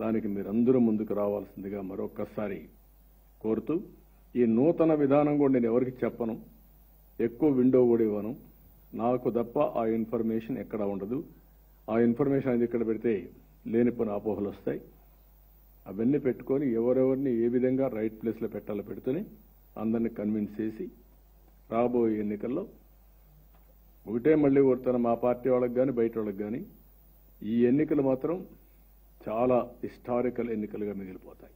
దానికి మీరందరూ ముందుకు రావాల్సిందిగా మరొక్కసారి కోరుతూ, ఈ నూతన విధానం కూడా నేను ఎవరికి చెప్పను, ఎక్కువ విండో కూడా ఇవ్వను. నాకు తప్ప ఆ ఇన్ఫర్మేషన్ ఎక్కడ ఉండదు. ఆ ఇన్ఫర్మేషన్ అది ఇక్కడ పెడితే లేనిపోయిన అపోహలు వస్తాయి. అవన్నీ పెట్టుకొని ఎవరెవరిని ఏ విధంగా రైట్ ప్లేస్లో పెట్టాలో పెడుతూనే అందరినీ కన్విన్స్ చేసి రాబోయే ఎన్నికల్లో ఒకటే మళ్ళీ కోరుతాను, మా పార్టీ వాళ్ళకి కానీ బయట వాళ్ళకి కానీ, ఈ ఎన్నికలు మాత్రం చాలా హిస్టారికల్ ఎన్నికలుగా మిగిలిపోతాయి.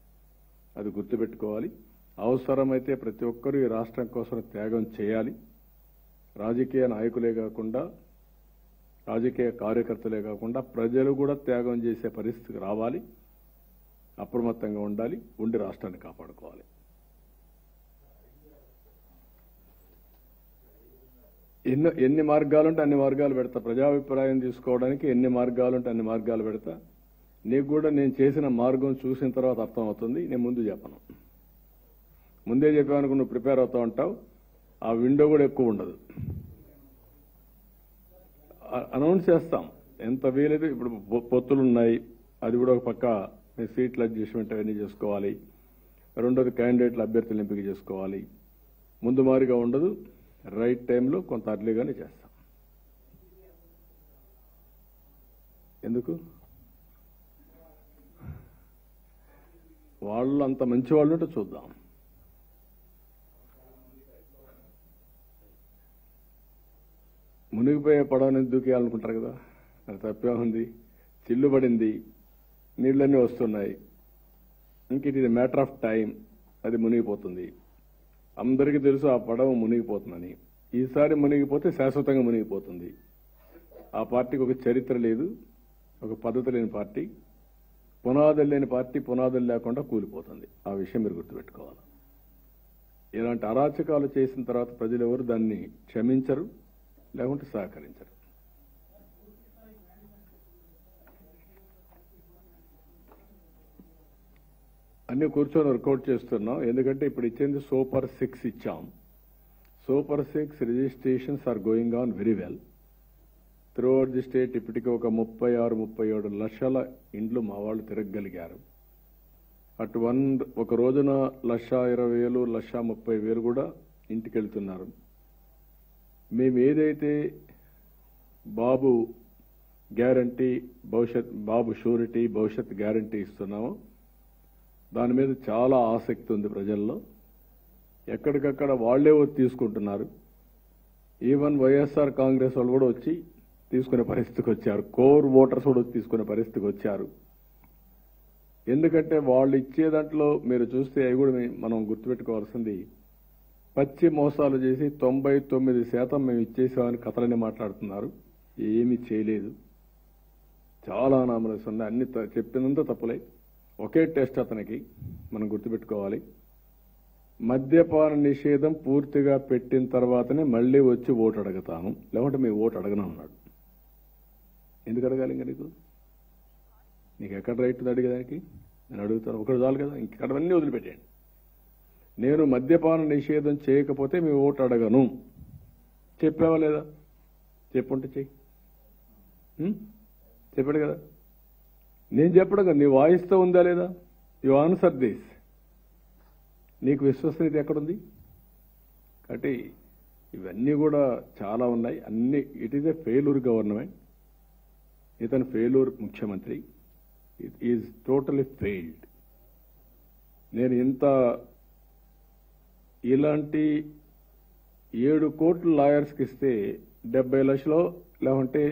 అది గుర్తుపెట్టుకోవాలి. అవసరమైతే ప్రతి ఒక్కరూ ఈ రాష్ట్రం కోసం త్యాగం చేయాలి. రాజకీయ నాయకులే కాకుండా, రాజకీయ కార్యకర్తలే కాకుండా ప్రజలు కూడా త్యాగం చేసే పరిస్థితికి రావాలి. అప్రమత్తంగా ఉండాలి, ఉండి రాష్ట్రాన్ని కాపాడుకోవాలి. ఎన్ని మార్గాలుంటే అన్ని మార్గాలు పెడతా. ప్రజాభిప్రాయం తీసుకోవడానికి ఎన్ని మార్గాలుంటే అన్ని మార్గాలు పెడతా. నీకు కూడా నేను చేసిన మార్గం చూసిన తర్వాత అర్థమవుతుంది. నేను ముందు చెప్పను. ముందే చెప్పానుకో నువ్వు ప్రిపేర్ అవుతా ఉంటావు. ఆ విండో కూడా ఎక్కువ ఉండదు. అనౌన్స్ చేస్తాం ఎంత వీలైతే. ఇప్పుడు పొత్తులు ఉన్నాయి, అది కూడా ఒక పక్క సీట్ల అడ్జస్ట్మెంట్ అవన్నీ చేసుకోవాలి. రెండోది క్యాండిడేట్ల అభ్యర్థులు ఎంపిక చేసుకోవాలి. ముందు మారిగా ఉండదు. రైట్ టైంలో కొంత అర్లీగానే చేస్తాం. ఎందుకు వాళ్ళు అంత మంచి వాళ్ళు ఉంటే చూద్దాం. మునిగిపోయే పడవని దూకేయాలనుకుంటారు కదా, అది తప్పే ఉంది. చిల్లు పడింది, నీళ్ళన్నీ వస్తున్నాయి. ఇంక it is matter of time, అది మునిగిపోతుంది. అందరికీ తెలుసు ఆ పడవ మునిగిపోతుందని. ఈసారి మునిగిపోతే శాశ్వతంగా మునిగిపోతుంది. ఆ పార్టీకి ఒక చరిత్ర లేదు, ఒక పద్ధతి లేని పార్టీ, పునాదులు లేని పార్టీ, పునాదులు లేకుండా కూలిపోతుంది. ఆ విషయం మీరు గుర్తుపెట్టుకోవాలి. ఇలాంటి అరాచకాలు చేసిన తర్వాత ప్రజలు ఎవరు దాన్ని క్షమించరు, లేకుంటే సహకరించరు. అన్ని కూర్చొని వర్కౌట్ చేస్తున్నాం. ఎందుకంటే ఇప్పుడు ఇచ్చింది సూపర్ 6 ఇచ్చాం. Super 6 registrations are going on very well throughout the state. ఇప్పటికీ ఒక 36-37 లక్షల ఇండ్లు మా వాళ్ళు తిరగగలిగారు. అటు ఒక రోజున 1,20,000, 1,30,000 కూడా ఇంటికి వెళ్తున్నారు. మేము ఏదైతే బాబు గ్యారంటీ భవిష్యత్, బాబు షూరిటీ భవిష్యత్ గ్యారంటీ ఇస్తున్నామో దాని మీద చాలా ఆసక్తి ఉంది ప్రజల్లో. ఎక్కడికక్కడ వాళ్లే వచ్చి తీసుకుంటున్నారు. ఈవెన్ వైఎస్ఆర్ కాంగ్రెస్ వాళ్ళు కూడా వచ్చి తీసుకునే పరిస్థితికి వచ్చారు. కోర్ ఓటర్స్ కూడా వచ్చి తీసుకునే పరిస్థితికి వచ్చారు. ఎందుకంటే వాళ్ళు ఇచ్చే దాంట్లో మీరు చూస్తే అవి కూడా మనం గుర్తుపెట్టుకోవాల్సింది, పచ్చి మోసాలు చేసి 99% మేము ఇచ్చేసామని కథలని మాట్లాడుతున్నారు. ఏమీ చేయలేదు. చాలా అనామరస్ ఉన్నాయి. అన్ని చెప్పినంత తప్పులే. ఒకే టెస్ట్ అతనికి మనం గుర్తుపెట్టుకోవాలి. మద్యపాన నిషేధం పూర్తిగా పెట్టిన తర్వాతనే మళ్లీ వచ్చి ఓటు అడుగుతాను, లేకుంటే మీ ఓటు అడగను అన్నాడు. ఎందుకు అడగాలి? ఇంకా నీకు ఎక్కడ రైట్ ఉంది అడిగేదానికి? నేను అడుగుతాను, ఒకటి చాలు కదా, ఇంకెక్కడవన్నీ వదిలిపెట్టేయండి. నేను మద్యపాన నిషేధం చేయకపోతే మీ ఓటు అడగను చెప్పావా లేదా? చెప్పుంటే చెయ్యి. చెప్పాడు కదా. నేను చెప్పడం కదా, నీ వాయిస్తో ఉందా లేదా? You answer this. నీకు విశ్వసనీయత ఎక్కడుంది? కాబట్టి ఇవన్నీ కూడా చాలా ఉన్నాయి. అన్ని it is a failure government. ఇతను ఫెయిల్యూర్ ముఖ్యమంత్రి. It is totally failed. నేను ఇలాంటి 7 కోట్లు లాయర్స్కి ఇస్తే 70 లక్షలు, లేకుంటే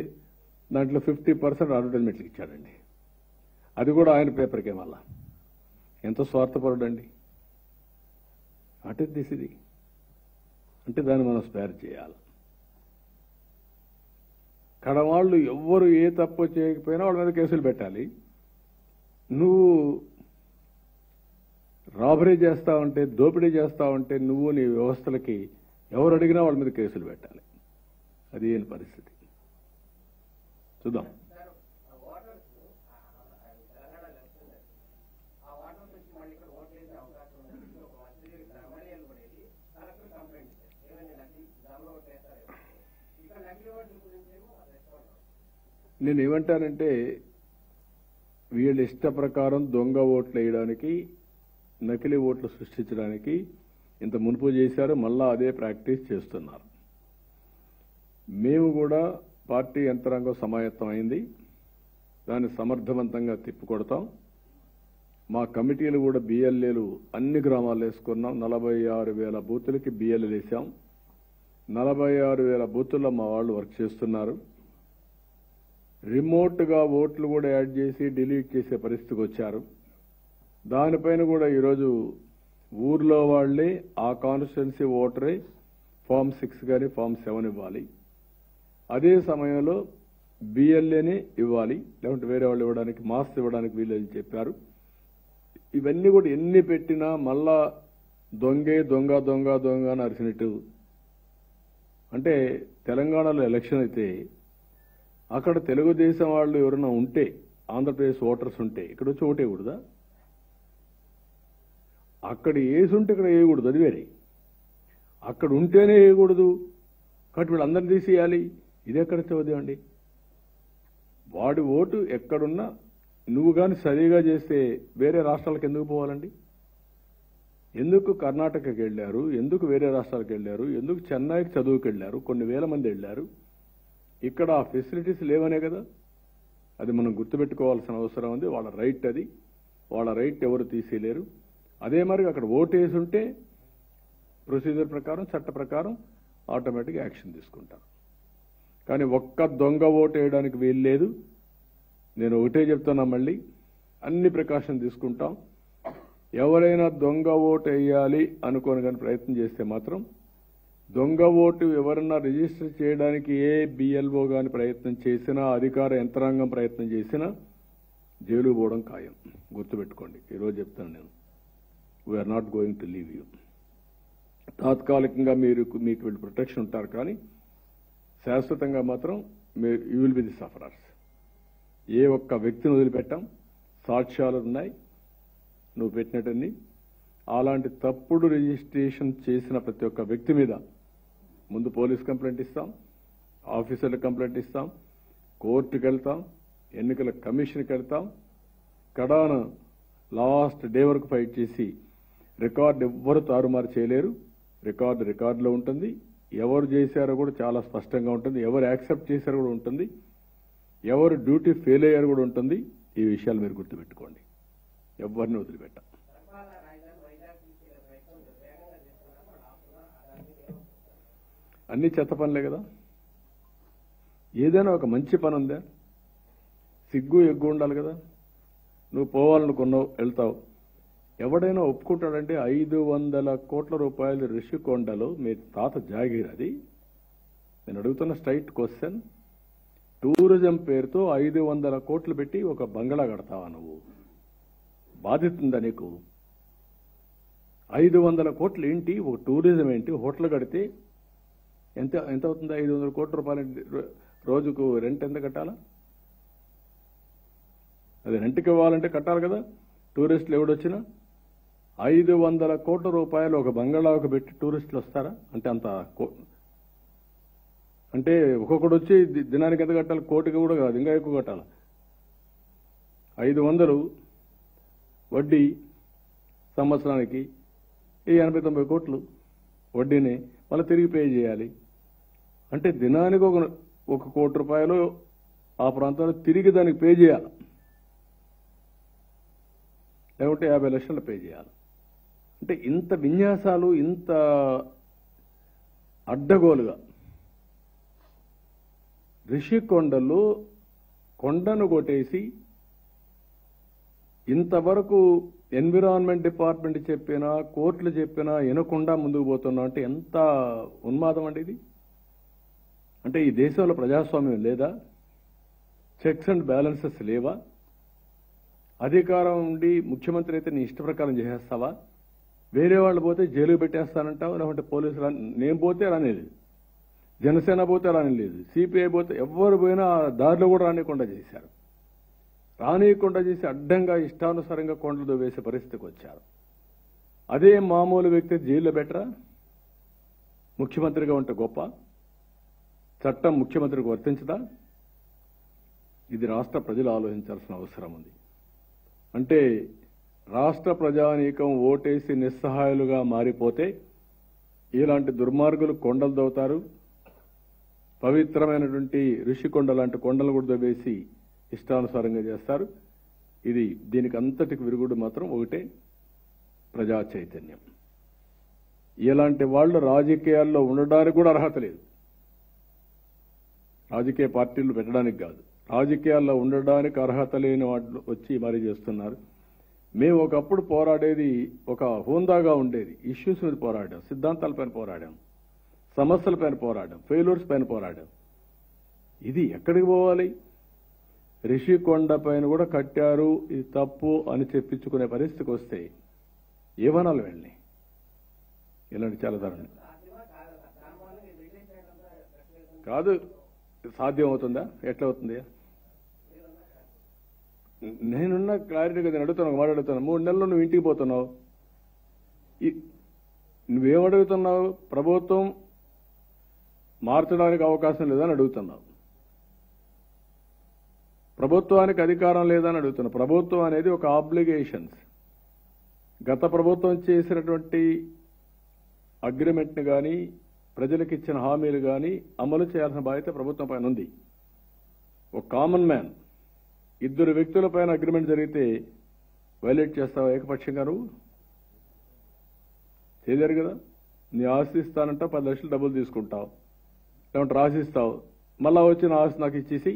దాంట్లో 50% అడ్వర్టైజ్మెంట్కి ఇచ్చాడండి. అది కూడా ఆయన పేపర్కే. మళ్ళా ఎంత స్వార్థపరుడండి. అటు దిశది అంటే దాన్ని మనం స్పేర్ చేయాలి. కడవాళ్ళు ఎవ్వరు ఏ తప్పు చేయకపోయినా వాళ్ళ మీద కేసులు పెట్టాలి. నువ్వు రాబరీ చేస్తావంటే, దోపిడీ చేస్తావంటే నువ్వు నీ వ్యవస్థలకి ఎవరు అడిగినా వాళ్ళ మీద కేసులు పెట్టాలి. అది ఏని పరిస్థితి. చూద్దాం. నేను ఏమంటానంటే, వీళ్ళ ఇష్ట ప్రకారం దొంగ ఓట్లు వేయడానికి, నకిలీ ఓట్లు సృష్టించడానికి ఇంత మునుపు చేశారు. మళ్ళా అదే ప్రాక్టీస్ చేస్తున్నారు. మేము కూడా పార్టీ యంత్రాంగం సమాయత్తం అయింది. దాన్ని సమర్థవంతంగా తిప్పికొడతాం. మా కమిటీలు కూడా బిఎల్ఏలు అన్ని గ్రామాలు వేసుకున్నాం. 46,000 బూతులకి బిఎల్ఏలు వేసాం. 46,000 బూతుల్లో మా వాళ్ళు వర్క్ చేస్తున్నారు. రిమోట్గా ఓట్లు కూడా యాడ్ చేసి డిలీట్ చేసే పరిస్థితికి వచ్చారు. దానిపైన కూడా ఈరోజు ఊర్లో వాళ్లే ఆ కాన్స్టిట్యున్సీ ఓటరే ఫామ్ 6 కానీ ఫామ్ 7 ఇవ్వాలి. అదే సమయంలో బిఎల్ఏనే ఇవ్వాలి, లేకుంటే వేరే వాళ్ళు ఇవ్వడానికి, మాస్ ఇవ్వడానికి వీళ్ళని చెప్పారు. ఇవన్నీ కూడా ఎన్ని పెట్టినా మళ్ళా దొంగే దొంగ దొంగ దొంగ అని అరిచినట్టు. అంటే తెలంగాణలో ఎలక్షన్ అయితే అక్కడ తెలుగుదేశం వాళ్ళు ఎవరైనా ఉంటే, ఆంధ్రప్రదేశ్ ఓటర్స్ ఉంటే ఇక్కడ వచ్చి ఓటేయకూడదా? అక్కడ వేసుంటే ఇక్కడ వేయకూడదు, అది వేరే. అక్కడ ఉంటేనే వేయకూడదు కాబట్టి వీళ్ళందరినీ తీసేయాలి. ఇది ఎక్కడ చదువు అండి? వాడి ఓటు ఎక్కడున్నా నువ్వు కానీ సరిగా చేస్తే వేరే రాష్ట్రాలకు ఎందుకు పోవాలండి? ఎందుకు కర్ణాటకకి వెళ్ళారు? ఎందుకు వేరే రాష్ట్రాలకు వెళ్ళారు? ఎందుకు చెన్నైకి చదువుకు వెళ్ళారు? కొన్ని వేల మంది వెళ్ళారు. ఇక్కడ ఆ ఫెసిలిటీస్ లేవనే కదా. అది మనం గుర్తుపెట్టుకోవాల్సిన అవసరం ఉంది. వాళ్ళ రైట్ అది. వాళ్ళ రైట్ ఎవరు తీసేయలేరు. అదే మరి అక్కడ ఓటు వేసి ఉంటే ప్రొసీజర్ ప్రకారం, చట్ట ప్రకారం ఆటోమేటిక్గా యాక్షన్ తీసుకుంటారు. కానీ ఒక్క దొంగ ఓటు వేయడానికి వీలు లేదు. నేను ఒకటే చెప్తున్నా, మళ్ళీ అన్ని ప్రికాషన్ తీసుకుంటాం. ఎవరైనా దొంగ ఓటు వేయాలి అనుకోని కానీ ప్రయత్నం చేస్తే మాత్రం, దొంగ ఓటు ఎవరన్నా రిజిస్టర్ చేయడానికి ఏ బిఎల్ఓ కానీ ప్రయత్నం చేసినా, అధికార యంత్రాంగం ప్రయత్నం చేసినా జైలు పోవడం ఖాయం. గుర్తుపెట్టుకోండి. ఈరోజు చెప్తాను నేను, we're not going to leave you. తాత్కాలికంగా మీకు వీళ్ళు ప్రొటెక్షన్ ఉంటారు, కానీ శాశ్వతంగా మాత్రం మీరు you will be the sufferers. ఏ ఒక్క వ్యక్తిని వదిలిపెట్టాం. సాక్ష్యాలు ఉన్నాయి నువ్వు పెట్టినట్టన్ని. అలాంటి తప్పుడు రిజిస్ట్రేషన్ చేసిన ప్రతి ఒక్క వ్యక్తి మీద ముందు పోలీస్ కంప్లైంట్ ఇస్తాం, ఆఫీసర్లకు కంప్లైంట్ ఇస్తాం, కోర్టుకు వెళ్తాం, ఎన్నికల కమిషన్కి వెళ్తాం. కడాన లాస్ట్ డే వరకు ఫైట్ చేసి రికార్డు ఎవ్వరు తారుమారు చేయలేరు. రికార్డులో ఉంటుంది. ఎవరు చేశారో కూడా చాలా స్పష్టంగా ఉంటుంది. ఎవరు యాక్సెప్ట్ చేశారో కూడా ఉంటుంది. ఎవరు డ్యూటీ ఫెయిల్ అయ్యారో కూడా ఉంటుంది. ఈ విషయాలు మీరు గుర్తుపెట్టుకోండి. ఎవరిని వదిలిపెట్టాం. అన్ని చెత్త పనులే కదా. ఏదైనా ఒక మంచి పని ఉందా? సిగ్గు ఎగ్గు ఉండాలి కదా. నువ్వు పోవాలనుకున్నావు, వెళ్తావు. ఎవడైనా ఒప్పుకుంటాడంటే 500 కోట్ల రూపాయలు రిషికొండలో మీ తాత జాగీర్ అది. నేను అడుగుతున్న స్ట్రైట్ క్వశ్చన్. టూరిజం పేరుతో 500 కోట్లు పెట్టి ఒక బంగళా కడతావా నువ్వు? బాధితుందా నీకు? 500 కోట్లు ఏంటి? ఒక టూరిజం ఏంటి? హోటల్ కడితే ఎంత అవుతుంది? 500 కోట్ల రూపాయలు రోజుకు రెంట్ ఎంత కట్టాలా? అది రెంట్కి ఇవ్వాలంటే కట్టాలి కదా. టూరిస్టులు ఎవడొచ్చినా 500 కోట్ల రూపాయలు ఒక బంగాళాకు పెట్టి టూరిస్టులు వస్తారా? అంటే ఒక్కొక్కడు వచ్చి దినానికి ఎంత కట్టాలి? కోటికి కూడా కాదు, ఇంకా ఎక్కువ కట్టాలి. 500 వడ్డీ సంవత్సరానికి 80-90 కోట్లు వడ్డీని మళ్ళీ తిరిగి పే చేయాలి. అంటే దినానికి 1 కోటి రూపాయలు ఆ ప్రాంతంలో తిరిగి దానికి పే చేయాలి, లేకుంటే 50 లక్షలు పే చేయాలి. అంటే ఇంత విన్యాసాలు, ఇంత అడ్డగోలుగా రిషికొండలో కొండను కొట్టేసి ఇంతవరకు ఎన్విరాన్మెంట్ డిపార్ట్మెంట్ చెప్పినా, కోర్టులు చెప్పినా వినకుండా ముందుకు పోతున్నా అంటే ఎంత ఉన్మాదం అండి ఇది. అంటే ఈ దేశంలో ప్రజాస్వామ్యం లేదా? చెక్స్ అండ్ బ్యాలెన్సెస్ లేవా? అధికారం ఉండి ముఖ్యమంత్రి అయితే నీ ఇష్ట ప్రకారం చేసేస్తావా? వేరే వాళ్ళు పోతే జైలుకు పెట్టేస్తానంటావు, లేకుంటే పోలీసులు నేను పోతే రానేది, జనసేన పోతే రానిలేదు, సిపిఐ పోతే ఎవరు పోయినా దారిలో కూడా రానియకుండా చేశారు. రానియకుండా చేసి అడ్డంగా ఇష్టానుసారంగా కొండలు వేసే పరిస్థితికి వచ్చారు. అదే మామూలు వ్యక్తి జైల్లో బెటరా? ముఖ్యమంత్రిగా ఉంటే గొప్ప? చట్టం ముఖ్యమంత్రికి వర్తించదా? ఇది రాష్ట్ర ప్రజలు ఆలోచించాల్సిన అవసరం ఉంది. అంటే రాష్ట్ర ప్రజానీకం ఓటేసి నిస్సహాయులుగా మారిపోతే ఇలాంటి దుర్మార్గులు కొండలు దవ్వుతారు. పవిత్రమైనటువంటి ఋషికొండ లాంటి కొండలు కూడా దవ్వేసి ఇష్టానుసారంగా చేస్తారు. దీనికి అంతటికి విరుగుడు మాత్రం ఒకటే, ప్రజా చైతన్యం. ఇలాంటి వాళ్ళు రాజకీయాల్లో ఉండడానికి కూడా అర్హత లేదు. రాజకీయ పార్టీలు పెట్టడానికి కాదు, రాజకీయాల్లో ఉండడానికి అర్హత లేని వాళ్ళు వచ్చి మరీ చేస్తున్నారు. మేము ఒకప్పుడు పోరాడేది ఒక హోందాగా ఉండేది. ఇష్యూస్ మీద పోరాడాం, సిద్ధాంతాలపైన పోరాడాం, సమస్యలపైన పోరాడాం, ఫెయిల్యూర్స్ పైన పోరాడాం. ఇది ఎక్కడికి పోవాలి? రిషికొండ పైన కూడా కట్టారు, ఇది తప్పు అని చెప్పించుకునే పరిస్థితికి వస్తే ఏమనాలి వెళ్ళి? ఇలాంటి చాలా దారుణం కాదు. సాధ్యం అవుతుందా? ఎట్లా అవుతుంది? నేనున్న క్లారిటీగా నేను అడుగుతాను, మాట్లాడుతాను. 3 నెలలు నువ్వు ఇంటికి పోతున్నావు, నువ్వేమడుగుతున్నావు? ప్రభుత్వం మార్చడానికి అవకాశం లేదని అడుగుతున్నావు, ప్రభుత్వానికి అధికారం లేదని అడుగుతున్నావు. ప్రభుత్వం అనేది ఒక ఆబ్లిగేషన్స్. గత ప్రభుత్వం చేసినటువంటి అగ్రిమెంట్ని కానీ ప్రజలకు ఇచ్చిన హామీలు కానీ అమలు చేయాల్సిన బాధ్యత ప్రభుత్వం పైన ఉంది. ఒక కామన్ మ్యాన్, 2 వ్యక్తుల పైన అగ్రిమెంట్ జరిగితే వైలేట్ చేస్తావు ఏకపక్షంగా? నువ్వు చేయలేరు కదా. నీ ఆస్తి ఇస్తానంట 10 లక్షలు డబ్బులు తీసుకుంటావు, లేకుంటే రాసిస్తావు, మళ్ళా వచ్చిన ఆస్తి నాకు ఇచ్చేసి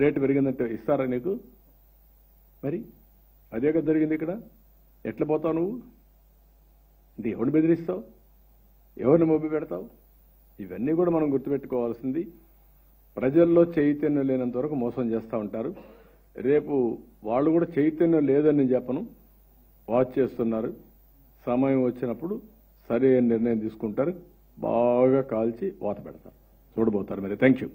రేటు పెరిగిందంటే ఇస్తారా నీకు? మరి అదే కదా జరిగింది ఇక్కడ. ఎట్లా పోతావు నువ్వు? ఇది ఎవరిని బెదిరిస్తావు? ఎవరిని మొబ్బి పెడతావు? ఇవన్నీ కూడా మనం గుర్తుపెట్టుకోవాల్సింది. ప్రజల్లో చైతన్యం లేనంత వరకు మోసం చేస్తూ ఉంటారు. రేపు వాళ్ళు కూడా చైతన్యం లేదని నేను చెప్పను, వాచ్ చేస్తున్నారు. సమయం వచ్చినప్పుడు సరైన నిర్ణయం తీసుకుంటారు, బాగా కాల్చి వాత పెడతారు, చూడబోతారు. మరి థ్యాంక్ యూ.